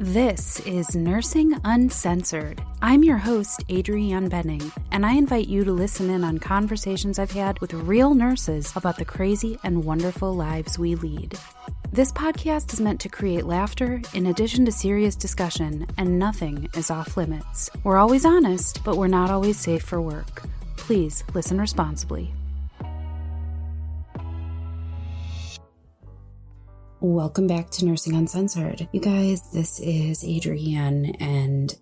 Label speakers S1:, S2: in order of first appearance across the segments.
S1: This is Nursing Uncensored. I'm your host, Adrianne Benning, and I invite you to listen in on conversations I've had with real nurses about the crazy and wonderful lives we lead. This podcast is meant to create laughter in addition to serious discussion, and nothing is off limits. We're always honest, but we're not always safe for work. Please listen responsibly. Welcome back to Nursing Uncensored. You guys, this is Adrianne, and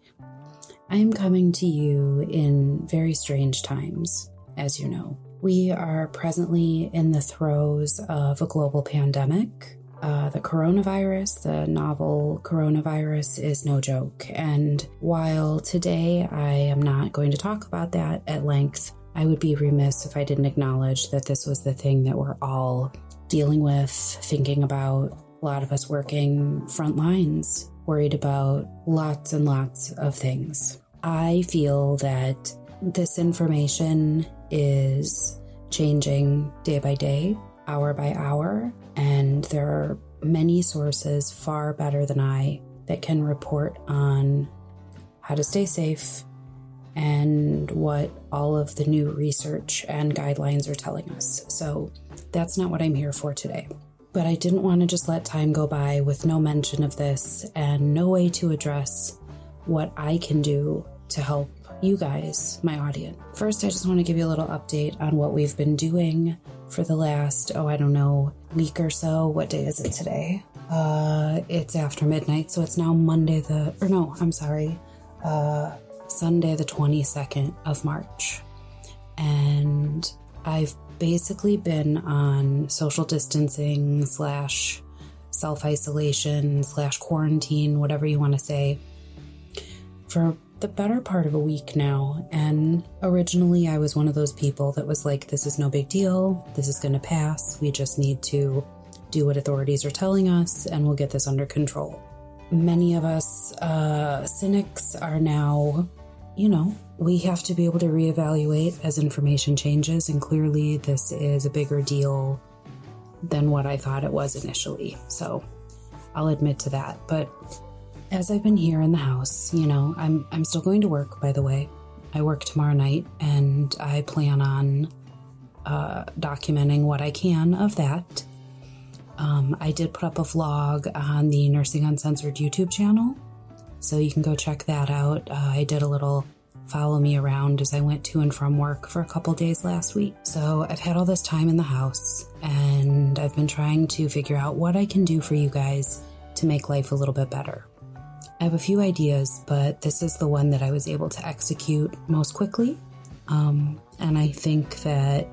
S1: I am coming to you in very strange times, as you know. We are presently in the throes of a global pandemic. The coronavirus, the novel coronavirus, is no joke. And while today I am not going to talk about that at length, I would be remiss if I didn't acknowledge that this was the thing that we're all dealing with, thinking about. A lot of us working front lines, worried about lots and lots of things. I feel that this information is changing day by day, hour by hour, and there are many sources far better than I that can report on how to stay safe and what all of the new research and guidelines are telling us. So that's not what I'm here for today. But I didn't want to just let time go by with no mention of this and no way to address what I can do to help you guys, my audience. First, I just want to give you a little update on what we've been doing for the last, week or so. What day is it today? It's after midnight, so it's now Sunday the 22nd of March. And I've basically been on social distancing / self-isolation / quarantine, whatever you want to say, for the better part of a week now. And originally I was one of those people that was like, this is no big deal. This is going to pass. We just need to do what authorities are telling us and we'll get this under control. Many of us cynics are now, we have to be able to reevaluate as information changes, and clearly this is a bigger deal than what I thought it was initially. So I'll admit to that. But as I've been here in the house, I'm still going to work, by the way. I work tomorrow night, and I plan on documenting what I can of that. I did put up a vlog on the Nursing Uncensored YouTube channel, so you can go check that out. I did a little follow me around as I went to and from work for a couple days last week. So I've had all this time in the house, and I've been trying to figure out what I can do for you guys to make life a little bit better. I have a few ideas, but this is the one that I was able to execute most quickly. And I think that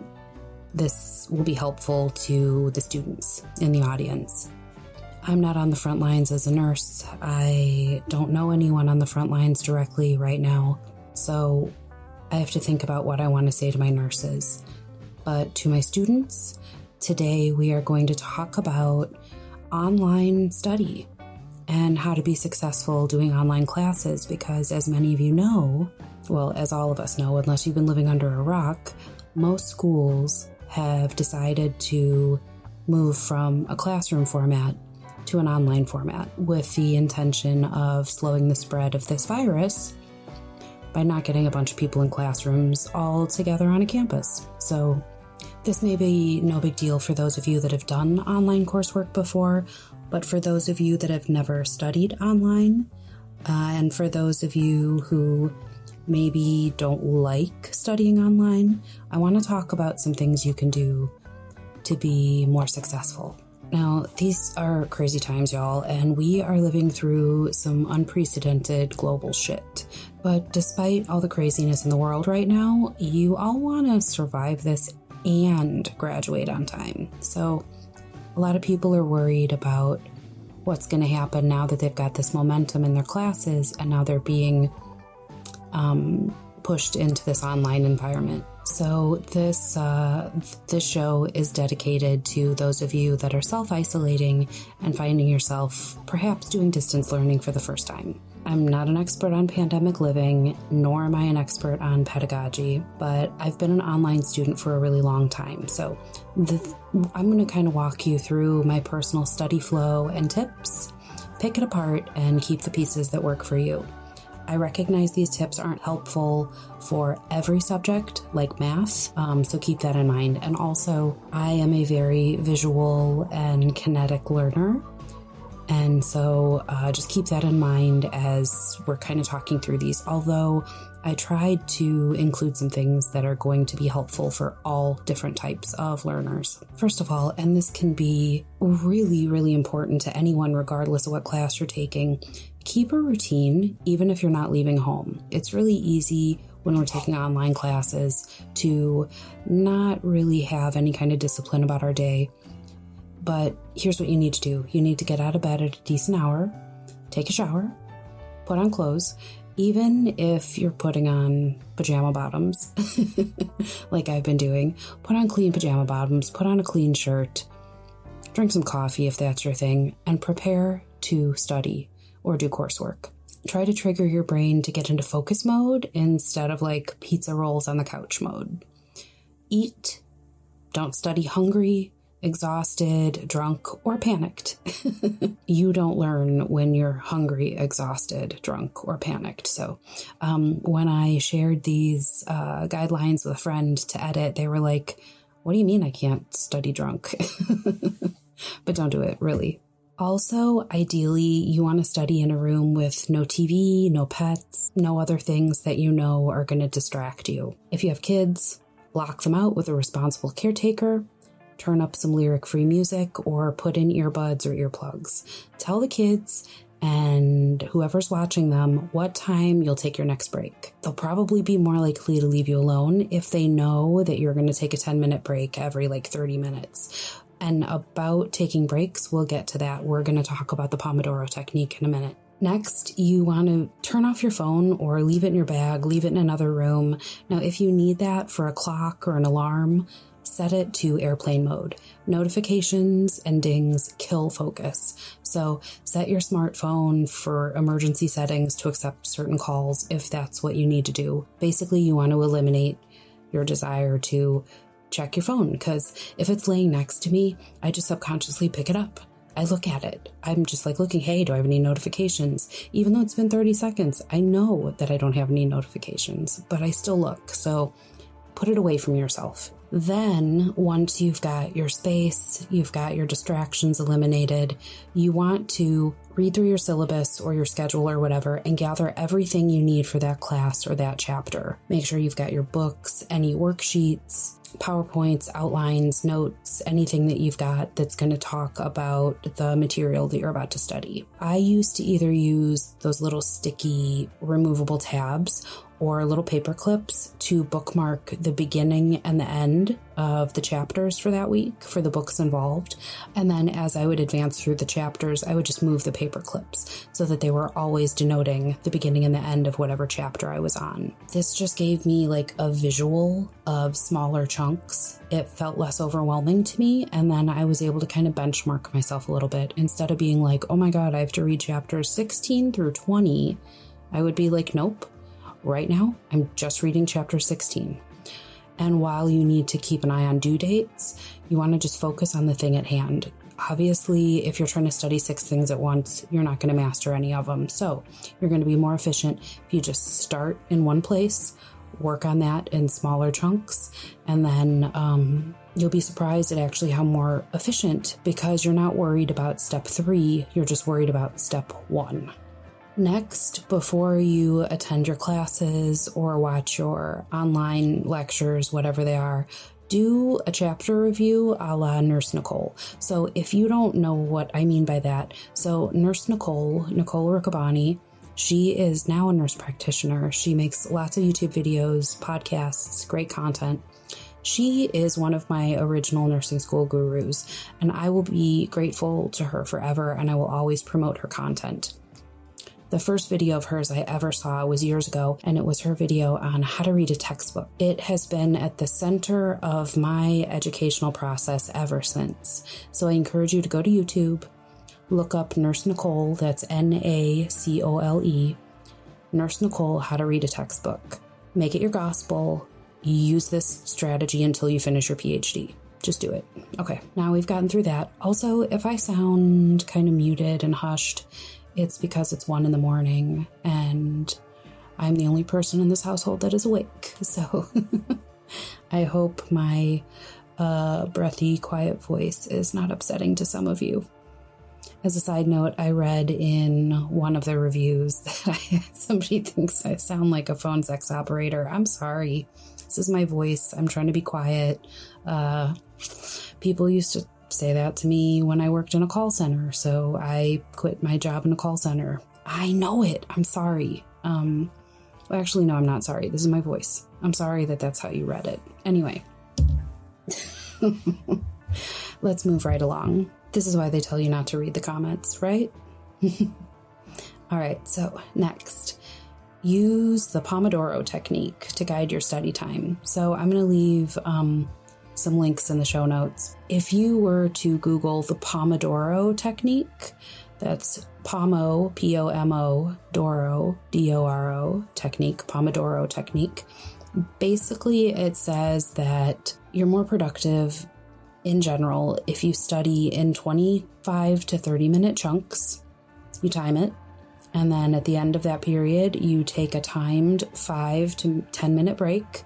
S1: this will be helpful to the students in the audience. I'm not on the front lines as a nurse. I don't know anyone on the front lines directly right now. So I have to think about what I want to say to my nurses. But to my students, today we are going to talk about online study and how to be successful doing online classes, because as many of you know, well, as all of us know, unless you've been living under a rock, most schools have decided to move from a classroom format to an online format with the intention of slowing the spread of this virus by not getting a bunch of people in classrooms all together on a campus. So this may be no big deal for those of you that have done online coursework before, but for those of you that have never studied online, and for those of you who maybe don't like studying online, I want to talk about some things you can do to be more successful. Now, these are crazy times, y'all, and we are living through some unprecedented global shit. But despite all the craziness in the world right now, you all want to survive this and graduate on time. So a lot of people are worried about what's going to happen now that they've got this momentum in their classes and now they're being pushed into this online environment. So this show is dedicated to those of you that are self-isolating and finding yourself perhaps doing distance learning for the first time. I'm not an expert on pandemic living, nor am I an expert on pedagogy, but I've been an online student for a really long time. So I'm going to kind of walk you through my personal study flow and tips pick it apart and keep the pieces that work for you. I recognize these tips aren't helpful for every subject like math, so keep that in mind. And also, I am a very visual and kinetic learner. And so just keep that in mind as we're kind of talking through these, although I tried to include some things that are going to be helpful for all different types of learners. First of all, and this can be really, really important to anyone regardless of what class you're taking, keep a routine even if you're not leaving home. It's really easy when we're taking online classes to not really have any kind of discipline about our day. But here's what you need to do. You need to get out of bed at a decent hour, take a shower, put on clothes, even if you're putting on pajama bottoms, like I've been doing. Put on clean pajama bottoms, put on a clean shirt, drink some coffee if that's your thing, and prepare to study or do coursework. Try to trigger your brain to get into focus mode instead of like pizza rolls on the couch mode. Eat. Don't study hungry, exhausted, drunk, or panicked. You don't learn when you're hungry, exhausted, drunk, or panicked. So when I shared these guidelines with a friend to edit, they were like, what do you mean I can't study drunk? But don't do it, really. Also, ideally, you want to study in a room with no TV, no pets, no other things that you know are going to distract you. If you have kids, lock them out with a responsible caretaker. Turn up some lyric-free music or put in earbuds or earplugs. Tell the kids and whoever's watching them what time you'll take your next break. They'll probably be more likely to leave you alone if they know that you're going to take a 10-minute break every 30 minutes. And about taking breaks, we'll get to that. We're going to talk about the Pomodoro Technique in a minute. Next, you want to turn off your phone or leave it in your bag, leave it in another room. Now, if you need that for a clock or an alarm, set it to airplane mode. Notifications and dings kill focus. So set your smartphone for emergency settings to accept certain calls if that's what you need to do. Basically, you want to eliminate your desire to check your phone, because if it's laying next to me, I just subconsciously pick it up. I look at it. I'm just looking, hey, do I have any notifications? Even though it's been 30 seconds, I know that I don't have any notifications, but I still look. So put it away from yourself. Then, once you've got your space, you've got your distractions eliminated, you want to read through your syllabus or your schedule or whatever and gather everything you need for that class or that chapter. Make sure you've got your books, any worksheets, PowerPoints, outlines, notes, anything that you've got that's going to talk about the material that you're about to study. I used to either use those little sticky removable tabs or little paper clips to bookmark the beginning and the end of the chapters for that week for the books involved. And then as I would advance through the chapters, I would just move the paper clips so that they were always denoting the beginning and the end of whatever chapter I was on. This just gave me a visual of smaller chunks. It felt less overwhelming to me. And then I was able to kind of benchmark myself a little bit. Instead of being oh my God, I have to read chapters 16 through 20, I would be nope. Right now, I'm just reading chapter 16. And while you need to keep an eye on due dates, you want to just focus on the thing at hand. Obviously, if you're trying to study 6 things at once, you're not going to master any of them. So you're going to be more efficient if you just start in one place, work on that in smaller chunks, and then you'll be surprised at actually how more efficient, because you're not worried about step 3, you're just worried about step 1. Next, before you attend your classes or watch your online lectures, whatever they are, do a chapter review a la Nurse Nacole. So if you don't know what I mean by that, so Nurse Nacole Riccaboni, she is now a nurse practitioner. She makes lots of YouTube videos, podcasts, great content. She is one of my original nursing school gurus, and I will be grateful to her forever, and I will always promote her content. The first video of hers I ever saw was years ago, and it was her video on how to read a textbook. It has been at the center of my educational process ever since. So I encourage you to go to YouTube, look up Nurse Nacole, that's Nacole, Nurse Nacole, how to read a textbook. Make it your gospel. Use this strategy until you finish your PhD. Just do it. Okay, now we've gotten through that. Also, if I sound kind of muted and hushed, it's because it's 1 a.m. and I'm the only person in this household that is awake. So I hope my breathy, quiet voice is not upsetting to some of you. As a side note, I read in one of the reviews that somebody thinks I sound like a phone sex operator. I'm sorry. This is my voice. I'm trying to be quiet. People used to say that to me when I worked in a call center, so I quit my job in a call center. I know it. I'm sorry. Well, actually, no, I'm not sorry. This is my voice. I'm sorry that that's how you read it. Anyway, let's move right along. This is why they tell you not to read the comments, right? All right, so next, use the Pomodoro Technique to guide your study time. So I'm going to leave some links in the show notes. If you were to Google the Pomodoro Technique, that's Pomo, P-O-M-O, Doro, D-O-R-O, Technique, Pomodoro Technique. Basically, it says that you're more productive in general if you study in 25 to 30-minute chunks. You time it. And then at the end of that period, you take a timed 5 to 10-minute break.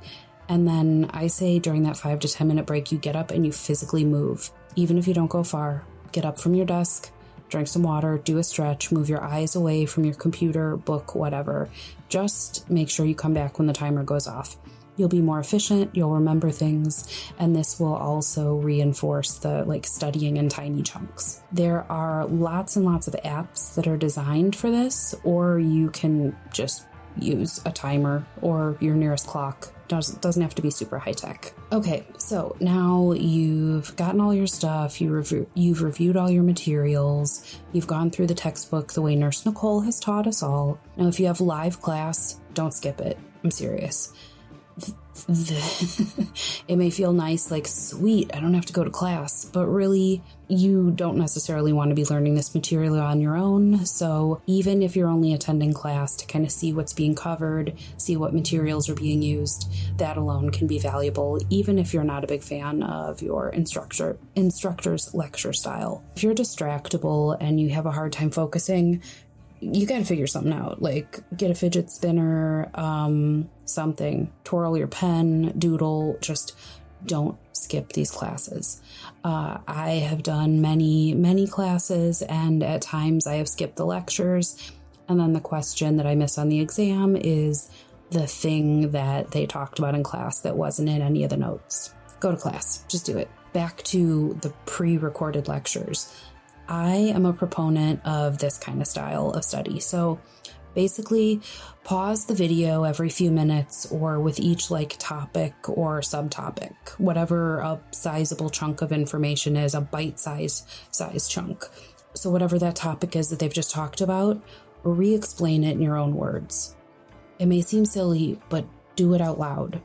S1: And then I say during that 5 to 10-minute break, you get up and you physically move. Even if you don't go far, get up from your desk, drink some water, do a stretch, move your eyes away from your computer, book, whatever. Just make sure you come back when the timer goes off. You'll be more efficient, you'll remember things, and this will also reinforce the studying in tiny chunks. There are lots and lots of apps that are designed for this, or you can just use a timer or your nearest clock. Doesn't have to be super high tech. Okay, so now you've gotten all your stuff, you've reviewed all your materials, you've gone through the textbook the way Nurse Nacole has taught us all. Now, if you have live class, don't skip it. I'm serious. It may feel nice, like, sweet, I don't have to go to class, but really, you don't necessarily want to be learning this material on your own. So even if you're only attending class to kind of see what's being covered, see what materials are being used, that alone can be valuable, even if you're not a big fan of your instructor's lecture style. If you're distractible and you have a hard time focusing, you got to figure something out, like get a fidget spinner, something, twirl your pen, doodle, just don't skip these classes. I have done many classes, and at times I have skipped the lectures, and then the question that I miss on the exam is the thing that they talked about in class that wasn't in any of the notes. Go to class, just do it. Back to the pre-recorded lectures. I am a proponent of this kind of style of study. So basically, pause the video every few minutes or with each topic or subtopic, whatever a sizable chunk of information is, a bite-size chunk. So whatever that topic is that they've just talked about, re-explain it in your own words. It may seem silly, but do it out loud.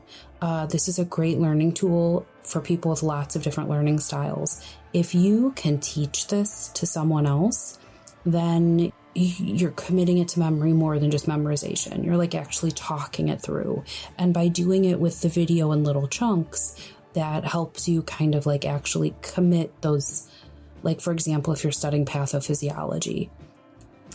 S1: This is a great learning tool for people with lots of different learning styles. If you can teach this to someone else, then you're committing it to memory more than just memorization. You're actually talking it through. And by doing it with the video in little chunks, that helps you kind of actually commit those, for example, if you're studying pathophysiology,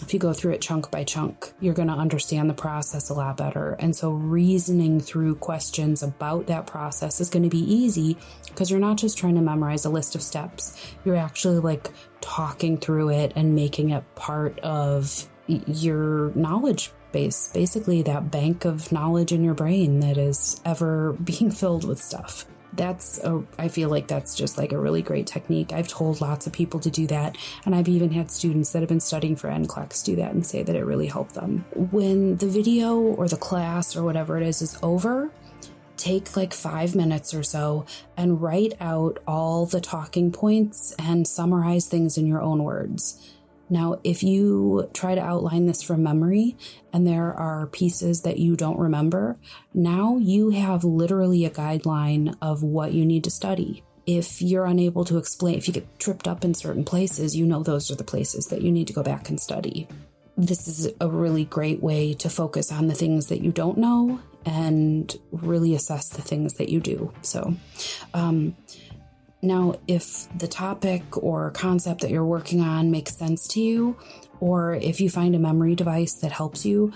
S1: if you go through it chunk by chunk, you're going to understand the process a lot better. And so reasoning through questions about that process is going to be easy because you're not just trying to memorize a list of steps. You're actually talking through it and making it part of your knowledge base, basically that bank of knowledge in your brain that is ever being filled with stuff. I feel like that's just a really great technique. I've told lots of people to do that, and I've even had students that have been studying for NCLEX do that and say that it really helped them. When the video or the class or whatever it is over, take 5 minutes or so and write out all the talking points and summarize things in your own words. Now, if you try to outline this from memory and there are pieces that you don't remember, now you have literally a guideline of what you need to study. If you're unable to explain, if you get tripped up in certain places, those are the places that you need to go back and study. This is a really great way to focus on the things that you don't know and really assess the things that you do. So, Now, if the topic or concept that you're working on makes sense to you, or if you find a memory device that helps you,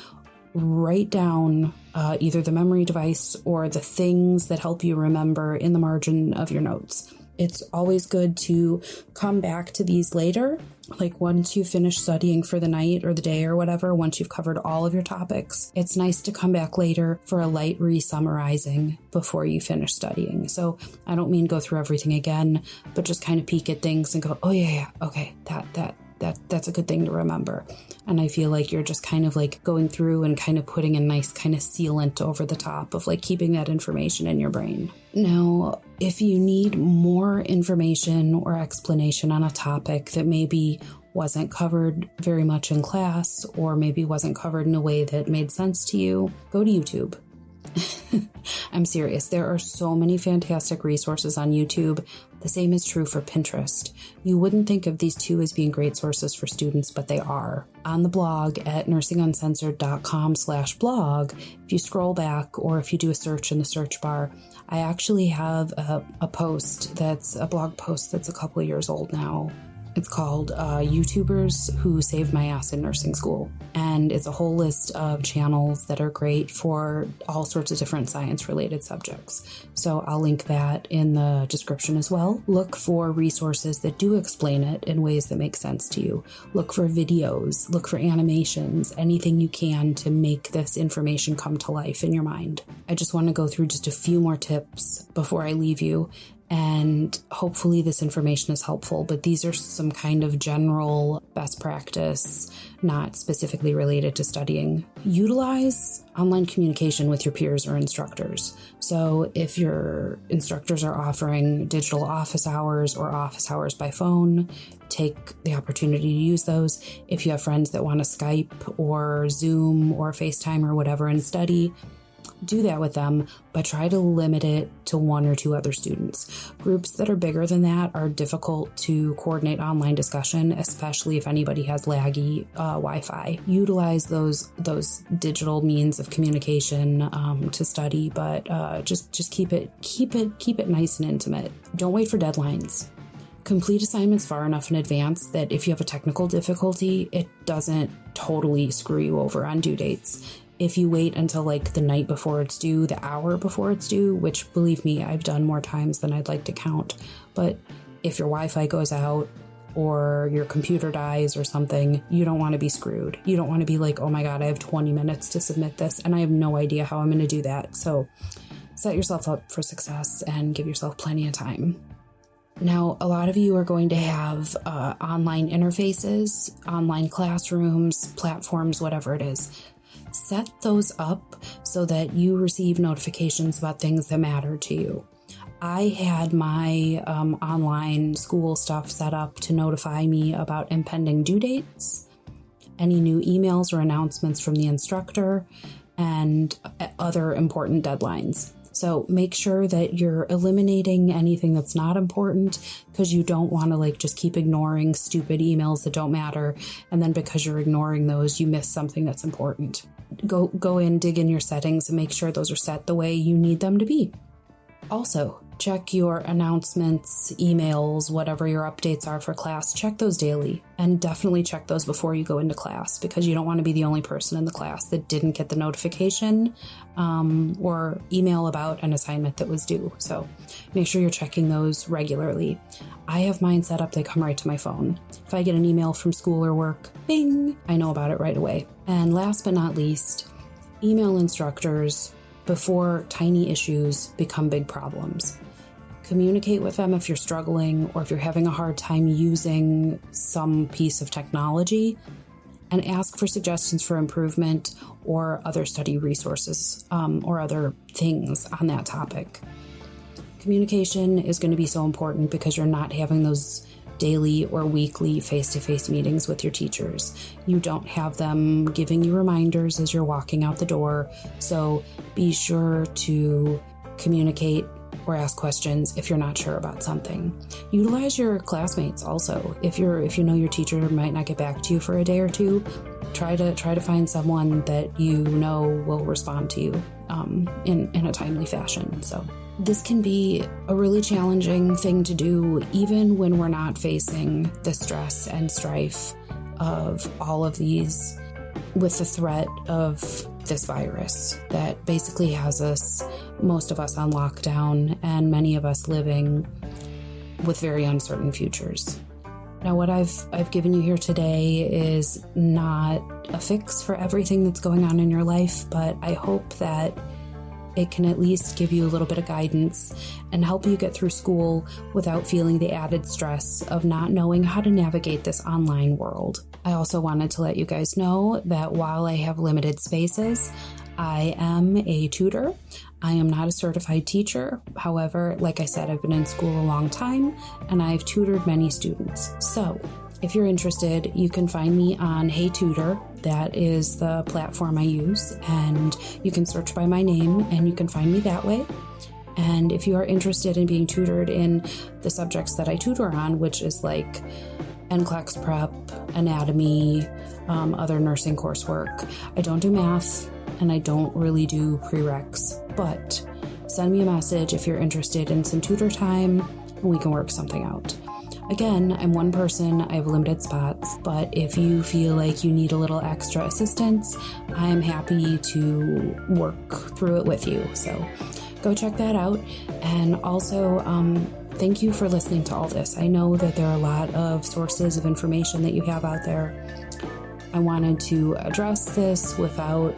S1: write down either the memory device or the things that help you remember in the margin of your notes. It's always good to come back to these later, like once you finish studying for the night or the day or whatever, once you've covered all of your topics. It's nice to come back later for a light re-summarizing before you finish studying. So I don't mean go through everything again, but just kind of peek at things and go, oh yeah, okay, that's a good thing to remember. And I feel like you're just kind of like going through and kind of putting a nice kind of sealant over the top of like keeping that information in your brain. Now, if you need more information or explanation on a topic that maybe wasn't covered very much in class, or maybe wasn't covered in a way that made sense to you, go to YouTube. I'm serious. There are so many fantastic resources on YouTube. The same is true for Pinterest. You wouldn't think of these two as being great sources for students, but they are. On the blog at nursinguncensored.com/blog, if you scroll back or if you do a search in the search bar, I actually have a post that's a blog post that's a couple of years old now. It's called YouTubers Who Saved My Ass in Nursing School. And it's a whole list of channels that are great for all sorts of different science-related subjects. So I'll link that in the description as well. Look for resources that do explain it in ways that make sense to you. Look for videos, look for animations, anything you can to make this information come to life in your mind. I just want to go through just a few more tips before I leave you. And hopefully this information is helpful, but these are some kind of general best practice, not specifically related to studying. Utilize online communication with your peers or instructors. So if your instructors are offering digital office hours or office hours by phone, take the opportunity to use those. If you have friends that want to Skype or Zoom or FaceTime or whatever and study, do that with them, but try to limit it to one or two other students. Groups that are bigger than that are difficult to coordinate online discussion, especially if anybody has laggy Wi-Fi. Utilize those digital means of communication to study, but just keep it nice and intimate. Don't wait for deadlines. Complete assignments far enough in advance that if you have a technical difficulty, it doesn't totally screw you over on due dates. If you wait until like the night before it's due, the hour before it's due, which believe me, I've done more times than I'd like to count. But if your Wi-Fi goes out or your computer dies or something, you don't want to be screwed. You don't want to be like, oh my God, I have 20 minutes to submit this and I have no idea how I'm going to do that. So set yourself up for success and give yourself plenty of time. Now, a lot of you are going to have online interfaces, online classrooms, platforms, whatever it is. Set those up so that you receive notifications about things that matter to you. I had my online school stuff set up to notify me about impending due dates, any new emails or announcements from the instructor, and other important deadlines. So make sure that you're eliminating anything that's not important, because you don't want to like just keep ignoring stupid emails that don't matter. And then because you're ignoring those, you miss something that's important. Go in, dig in your settings and make sure those are set the way you need them to be. Also, check your announcements, emails, whatever your updates are for class. Check those daily, and definitely check those before you go into class, because you don't want to be the only person in the class that didn't get the notification or email about an assignment that was due. So make sure you're checking those regularly. I have mine set up, they come right to my phone. If I get an email from school or work, bing, I know about it right away. And last but not least, email instructors before tiny issues become big problems. Communicate with them if you're struggling or if you're having a hard time using some piece of technology, and ask for suggestions for improvement or other study resources or other things on that topic. Communication is going to be so important because you're not having those daily or weekly face-to-face meetings with your teachers. You don't have them giving you reminders as you're walking out the door. So be sure to communicate or ask questions if you're not sure about something. Utilize your classmates also. If you know your teacher might not get back to you for a day or two, try to find someone that you know will respond to you in a timely fashion. So this can be a really challenging thing to do, even when we're not facing the stress and strife of all of these, with the threat of this virus that basically has us, most of us, on lockdown, and many of us living with very uncertain futures. Now, what I've given you here today is not a fix for everything that's going on in your life, but I hope that it can at least give you a little bit of guidance and help you get through school without feeling the added stress of not knowing how to navigate this online world. I also wanted to let you guys know that while I have limited spaces, I am a tutor. I am not a certified teacher. However, like I said, I've been in school a long time and I've tutored many students. So if you're interested, you can find me on Hey Tutor. That is the platform I use, and you can search by my name and you can find me that way. And if you are interested in being tutored in the subjects that I tutor on, which is like NCLEX prep, anatomy, other nursing coursework, I don't do math and I don't really do prereqs, but send me a message if you're interested in some tutor time and we can work something out. Again, I'm one person, I have limited spots, but if you feel like you need a little extra assistance, I am happy to work through it with you. So go check that out. And also, thank you for listening to all this. I know that there are a lot of sources of information that you have out there. I wanted to address this without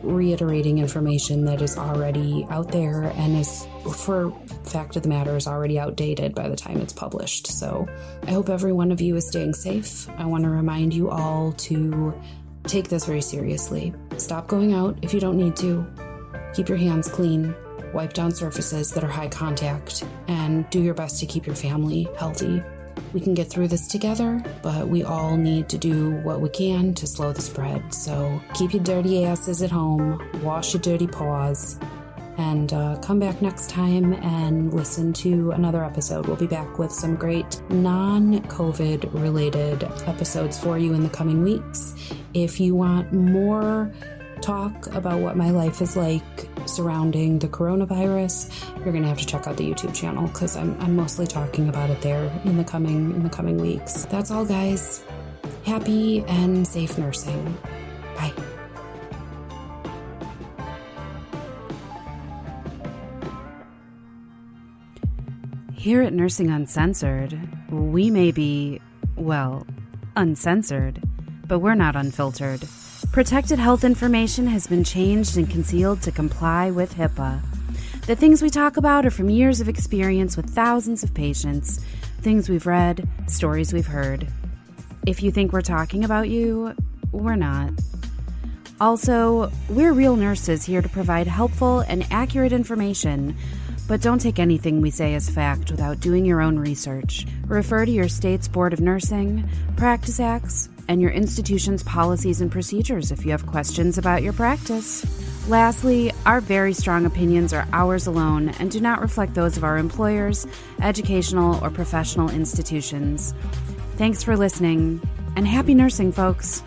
S1: reiterating information that is already out there and is, for fact of the matter, is already outdated by the time it's published. So I hope every one of you is staying safe. I want to remind you all to take this very seriously. Stop going out if you don't need to. Keep your hands clean. Wipe down surfaces that are high contact, and do your best to keep your family healthy. We can get through this together, but we all need to do what we can to slow the spread. So keep your dirty asses at home, wash your dirty paws, and come back next time and listen to another episode. We'll be back with some great non-COVID related episodes for you in the coming weeks. If you want more talk about what my life is like surrounding the coronavirus, you're going to have to check out the YouTube channel, because I'm mostly talking about it there in the coming weeks. That's all, guys. Happy and safe nursing. Bye. Here at Nursing Uncensored, we may be, well, uncensored, but we're not unfiltered. Protected health information has been changed and concealed to comply with HIPAA. The things we talk about are from years of experience with thousands of patients, things we've read, stories we've heard. If you think we're talking about you, we're not. Also, we're real nurses here to provide helpful and accurate information, but don't take anything we say as fact without doing your own research. Refer to your state's Board of Nursing, Practice Acts, and your institution's policies and procedures if you have questions about your practice. Lastly, our very strong opinions are ours alone and do not reflect those of our employers, educational, or professional institutions. Thanks for listening, and happy nursing, folks.